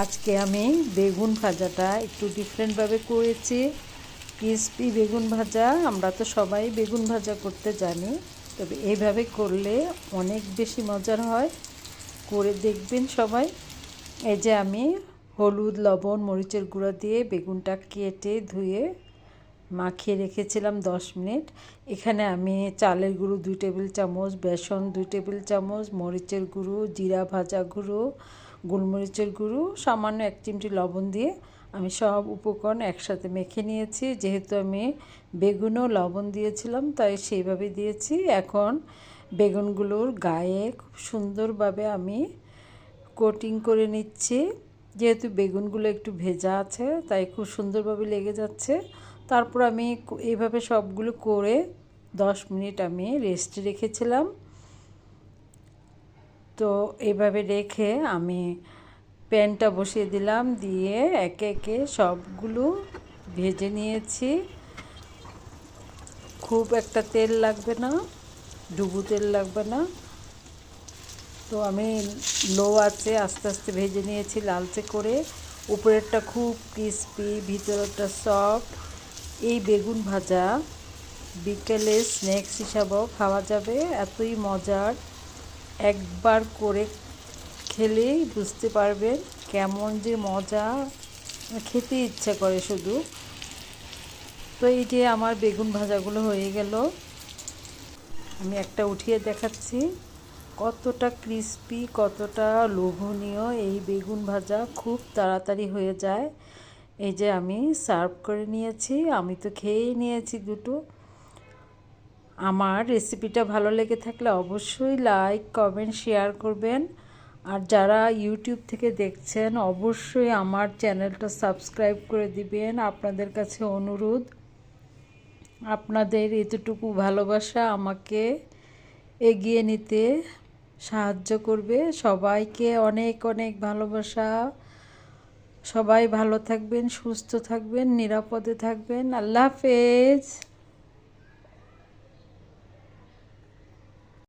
আজকে আমি বেগুন ভাজাটা একটু ডিফারেন্টভাবে করেছি। ক্রিসপি বেগুন ভাজা, আমরা তো সবাই বেগুন ভাজা করতে জানি, তবে এইভাবে করলে অনেক বেশি মজার হয়। করে দেখবেন সবাই। এই যে আমি হলুদ, লবণ, মরিচের গুঁড়া দিয়ে বেগুনটা কেটে ধুয়ে মাখিয়ে রেখেছিলাম 10 মিনিট। এখানে আমি চালের গুঁড়ো 2 টেবিল চামচ, বেসন 2 টেবিল চামচ, মরিচের গুঁড়ো, জিরা ভাজা গুঁড়ো, গোলমরিচের গুঁড়ো, সামান্য 1 চিমটি লবণ দিয়ে আমি সব উপকরণ একসাথে মেখে নিয়েছি। যেহেতু আমি বেগুনও লবণ দিয়েছিলাম তাই সেইভাবে দিয়েছি। এখন বেগুনগুলোর গায়ে খুব সুন্দরভাবে আমি কোটিং করে নিচ্ছি। যেহেতু বেগুনগুলো একটু ভেজা আছে তাই খুব সুন্দরভাবে লেগে যাচ্ছে। তারপর আমি এইভাবে সবগুলো করে 10 মিনিট আমি রেস্টে রেখেছিলাম। তো এইভাবে রেখে আমি প্যানটা বসিয়ে দিলাম, দিয়ে একে একে সবগুলো ভেজে নিয়েছি। খুব একটা তেল লাগবে না, ডুবো তেল লাগবে না। তো আমি লো আছে আস্তে আস্তে ভেজে নিয়েছি লালচে করে। উপরেরটা খুব ক্রিসপি, ভিতরটা সফট। এই বেগুন ভাজা বিকেলে স্ন্যাক্স হিসাবেও খাওয়া যাবে, এতই মজার। একবার করে খেলেই বুঝতে পারবেন কেমন যে মজা, খেতে ইচ্ছা করে শুধু। তো এই যে আমার বেগুন ভাজাগুলো হয়ে গেল, আমি একটা উঠিয়ে দেখাচ্ছি। কতটা ক্রিসপি, কতটা লোভনীয় এই বেগুন ভাজা, খুব তাড়াতাড়ি হয়ে যায়। এই যে আমি সার্ভ করে নিয়েছি, আমি তো খেয়েই নিয়েছি দুটো। আমার রেসিপিটা ভালো লেগে থাকলে অবশ্যই লাইক, কমেন্ট, শেয়ার করবেন। আর যারা ইউটিউব থেকে দেখছেন অবশ্যই আমার চ্যানেলটা সাবস্ক্রাইব করে দিবেন। আপনাদের কাছে অনুরোধ, আপনাদের এতটুকু ভালোবাসা আমাকে এগিয়ে নিতে সাহায্য করবে। সবাইকে অনেক অনেক ভালোবাসা। সবাই ভালো থাকবেন, সুস্থ থাকবেন, নিরাপদে থাকবেন। আল্লাহ হাফেজ।